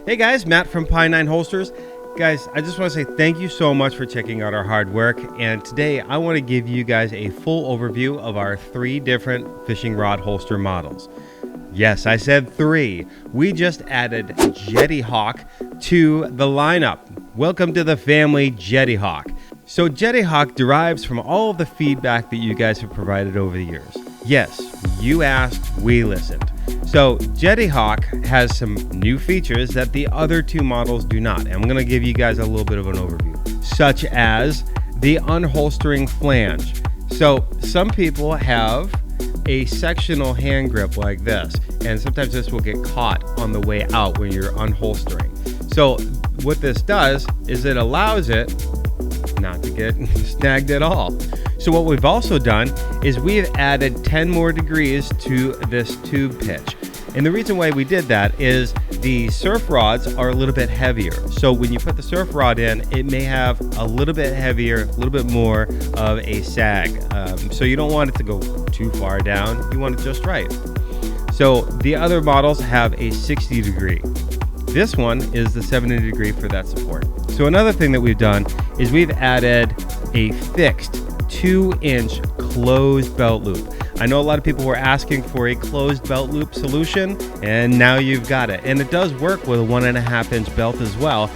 Hey guys, Matt from Pine9 Holsters. Guys, I just want to say thank you so much for checking out our hard work. And today I want to give you guys a full overview of our 3 different fishing rod holster models. Yes, I said 3. We just added Jetty Hawk to the lineup. Welcome to the family, Jetty Hawk. So Jetty Hawk derives from all of the feedback that you guys have provided over the years. Yes, you asked, we listened. So Jetty Hawk has some new features that the other 2 models do not. And I'm going to give you guys a little bit of an overview, such as the unholstering flange. So some people have a sectional hand grip like this, and sometimes this will get caught on the way out when you're unholstering. So what this does is it allows it not to get snagged at all. So what we've also done is we've added 10 more degrees to this tube pitch. And the reason why we did that is the surf rods are a little bit heavier. So when you put the surf rod in, it may have a little bit heavier, a little bit more of a sag. So you don't want it to go too far down. You want it just right. So the other models have a 60 degree. This one is the 70 degree for that support. So another thing that we've done is we've added a fixed 2-inch closed belt loop. I know a lot of people were asking for a closed belt loop solution, and now you've got it. And it does work with a 1.5-inch belt as well.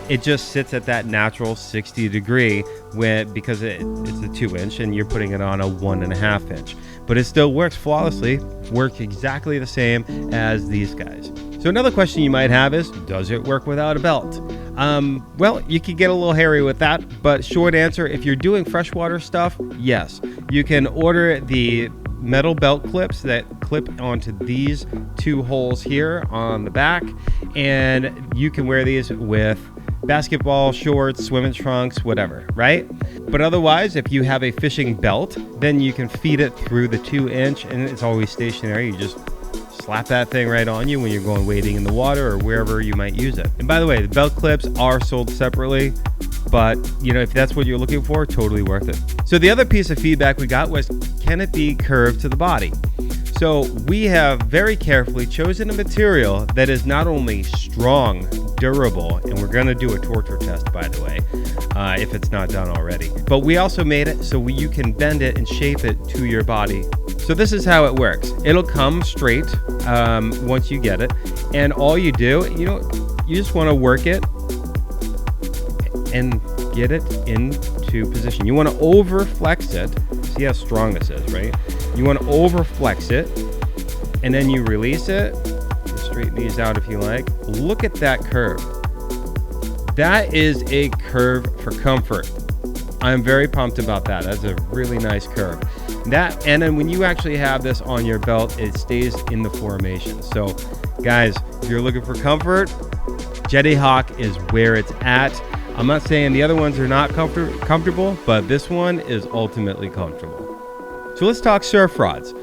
It just sits at that natural 60 degree because it's a 2-inch and you're putting it on a 1.5-inch. But it still works flawlessly, works exactly the same as these guys. So another question you might have is, does it work without a belt? Well, you could get a little hairy with that, but short answer, if you're doing freshwater stuff, yes. You can order the metal belt clips that clip onto these 2 holes here on the back, and you can wear these with basketball shorts, swimming trunks, whatever, right? But otherwise, if you have a fishing belt, then you can feed it through the 2-inch, and it's always stationary. You just slap that thing right on you when you're going wading in the water or wherever you might use it. And by the way, the belt clips are sold separately, but if that's what you're looking for, totally worth it. So the other piece of feedback we got was, can it be curved to the body? So we have very carefully chosen a material that is not only strong, durable, and we're going to do a torture test, by the way, if it's not done already. But we also made it so you can bend it and shape it to your body. So this is how it works. It'll come straight once you get it. And all you do, you just want to work it and get it into position. You want to over flex it. See how strong this is, right? You want to over flex it, and then you release it. Straighten these out if you like. Look at that curve. That is a curve for comfort. I'm very pumped about that. That's a really nice curve. And then when you actually have this on your belt, it stays in the formation. So guys, if you're looking for comfort, Jetty Hawk is where it's at. I'm not saying the other ones are not comfortable, but this one is ultimately comfortable. So let's talk surf rods.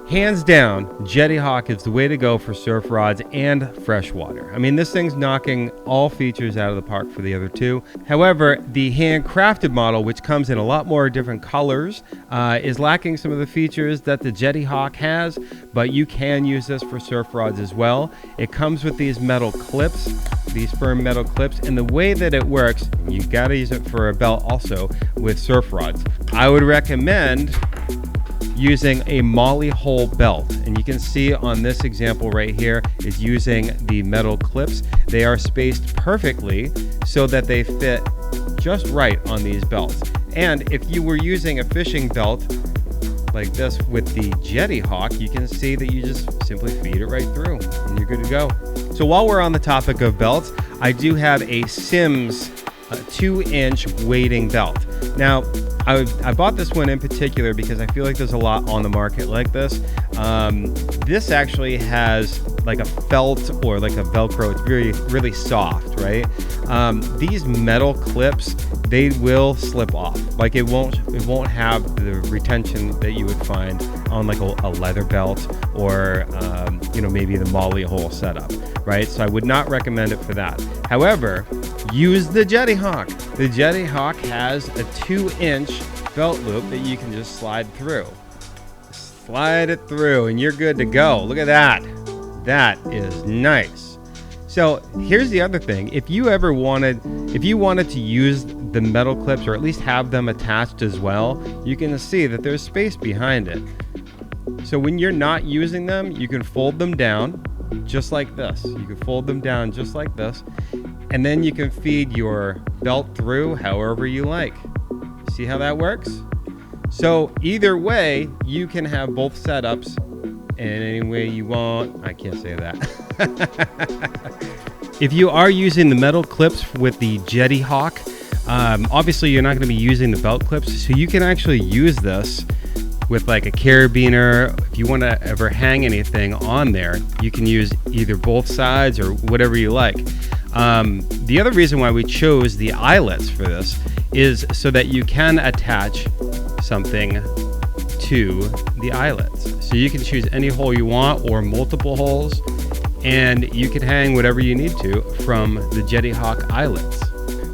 Hands down, Jetty Hawk is the way to go for surf rods and freshwater. I mean, this thing's knocking all features out of the park for the other 2. However, the handcrafted model, which comes in a lot more different colors, is lacking some of the features that the Jetty Hawk has, but you can use this for surf rods as well. It comes with these metal clips, these firm metal clips, and the way that it works, you gotta use it for a belt also with surf rods. I would recommend using a molly hole belt, and you can see on this example right here is using the metal clips. They are spaced perfectly so that they fit just right on these belts. And if you were using a fishing belt like this with the Jetty Hawk, you can see that you just simply feed it right through and you're good to go. So while we're on the topic of belts, I do have a Sims 2-inch wading belt. Now, I bought this one in particular because I feel like there's a lot on the market like this. This actually has like a felt or like a Velcro. It's really, really soft, right? These metal clips, they will slip off. Like it won't have the retention that you would find on like a leather belt or maybe the molly hole setup, right? So I would not recommend it for that. However, use the Jetty Hawk. The Jetty Hawk has a 2-inch belt loop that you can just slide through. Slide it through and you're good to go. Look at that. That is nice. So here's the other thing. If you wanted to use the metal clips, or at least have them attached as well, you can see that there's space behind it. So when you're not using them, you can fold them down just like this. You can fold them down just like this, and then you can feed your belt through however you like. See how that works? So either way, you can have both setups in any way you want. I can't say that. If you are using the metal clips with the Jetty Hawk, obviously you're not going to be using the belt clips, so you can actually use this with like a carabiner. If you want to ever hang anything on there, you can use either both sides or whatever you like. The other reason why we chose the eyelets for this is so that you can attach something to the eyelets. So you can choose any hole you want or multiple holes, and you can hang whatever you need to from the Jetty Hawk eyelets.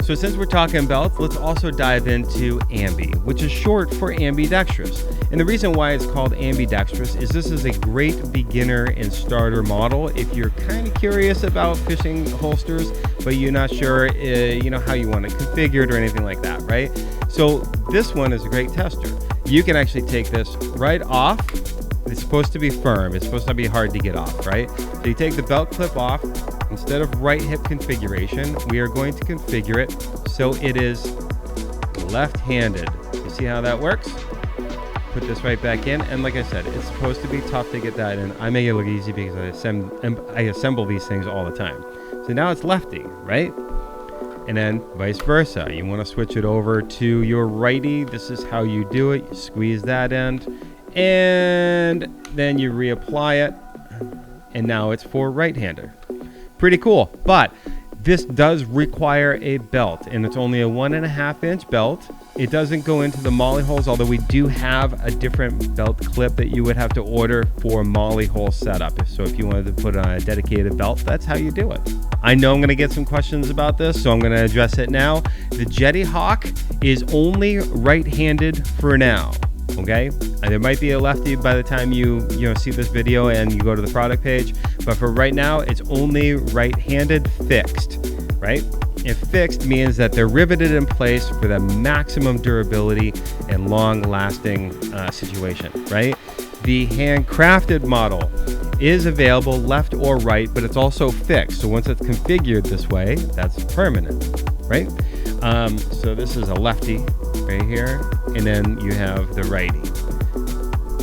So since we're talking belts, let's also dive into Ambi, which is short for Ambidextrous. And the reason why it's called Ambidextrous is this is a great beginner and starter model if you're kind of curious about fishing holsters, but you're not sure how you want it configured or anything like that, right? So this one is a great tester. You can actually take this right off. It's supposed to be firm. It's supposed to be hard to get off, right? So you take the belt clip off. Instead of right hip configuration, we are going to configure it so it is left-handed. You see how that works? Put this right back in, and like I said, it's supposed to be tough to get that in. I make it look easy because I assemble these things all the time. So now it's lefty, right? And then vice versa. You want to switch it over to your righty. This is how you do it. You squeeze that end, and then you reapply it, and now it's for right-hander. Pretty cool, but this does require a belt, and it's only a 1.5 inch belt. It doesn't go into the molly holes, although we do have a different belt clip that you would have to order for molly hole setup. So if you wanted to put on a dedicated belt, that's how you do it. I know I'm going to get some questions about this, so I'm going to address it now. The Jetty Hawk is only right-handed for now. Okay, and there might be a lefty by the time you see this video and you go to the product page, but for right now it's only right-handed fixed, right? And fixed means that they're riveted in place for the maximum durability and long-lasting situation, right? The handcrafted model is available left or right, but it's also fixed. So once it's configured this way, that's permanent, right? So this is a lefty right here, and then you have the righty.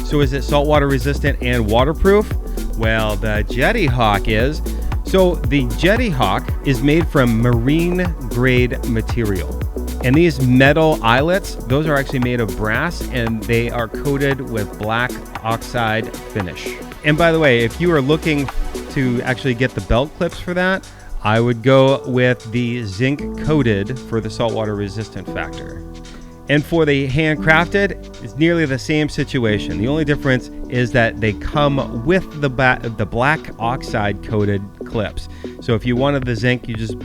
So is it saltwater resistant and waterproof? Well, the Jetty Hawk is. So the Jetty Hawk is made from marine grade material. And these metal eyelets, those are actually made of brass, and they are coated with black oxide finish. And by the way, if you are looking to actually get the belt clips for that, I would go with the zinc coated for the saltwater resistant factor. And for the handcrafted, it's nearly the same situation. The only difference is that they come with the black oxide coated clips. So if you wanted the zinc, you just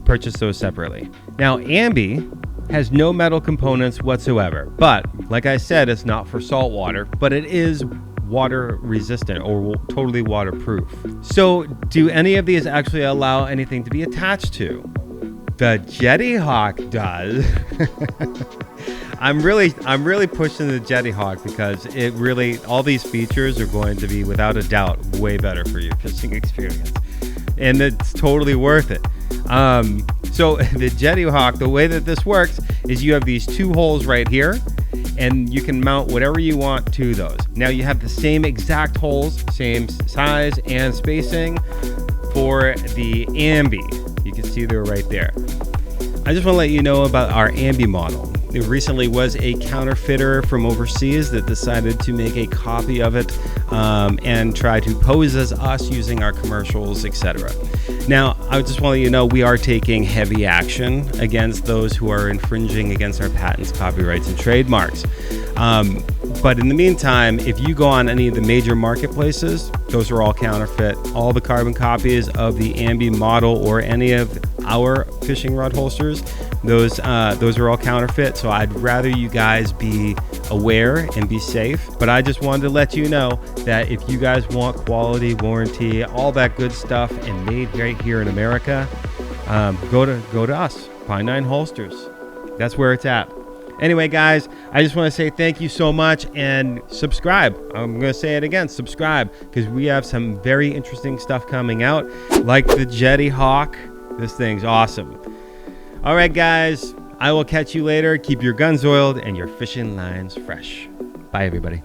purchase those separately. Now, Ambi has no metal components whatsoever, but like I said, it's not for saltwater, but it is water resistant or totally waterproof. So do any of these actually allow anything to be attached to? The Jetty Hawk does. I'm really pushing the Jetty Hawk because it really, all these features are going to be without a doubt way better for your fishing experience, and it's totally worth it. So the Jetty Hawk, the way that this works is you have these two holes right here, and you can mount whatever you want to those. Now you have the same exact holes, same size and spacing for the Ambi. You can see they're right there. I just want to let you know about our Ambi model. There recently was a counterfeiter from overseas that decided to make a copy of it and try to pose as us using our commercials, etc. Now, I just want to let you know we are taking heavy action against those who are infringing against our patents, copyrights, and trademarks. But in the meantime, if you go on any of the major marketplaces, those are all counterfeit. All the carbon copies of the Ambi model or any of our fishing rod holsters, those are all counterfeit. So I'd rather you guys be aware and be safe. But I just wanted to let you know that if you guys want quality, warranty, all that good stuff, and made right here in America, go to us, Pine 9 Holsters. That's where it's at. Anyway, guys, I just want to say thank you so much, and subscribe. I'm going to say it again, subscribe, because we have some very interesting stuff coming out, like the Jetty Hawk. This thing's awesome. All right, guys, I will catch you later. Keep your guns oiled and your fishing lines fresh. Bye, everybody.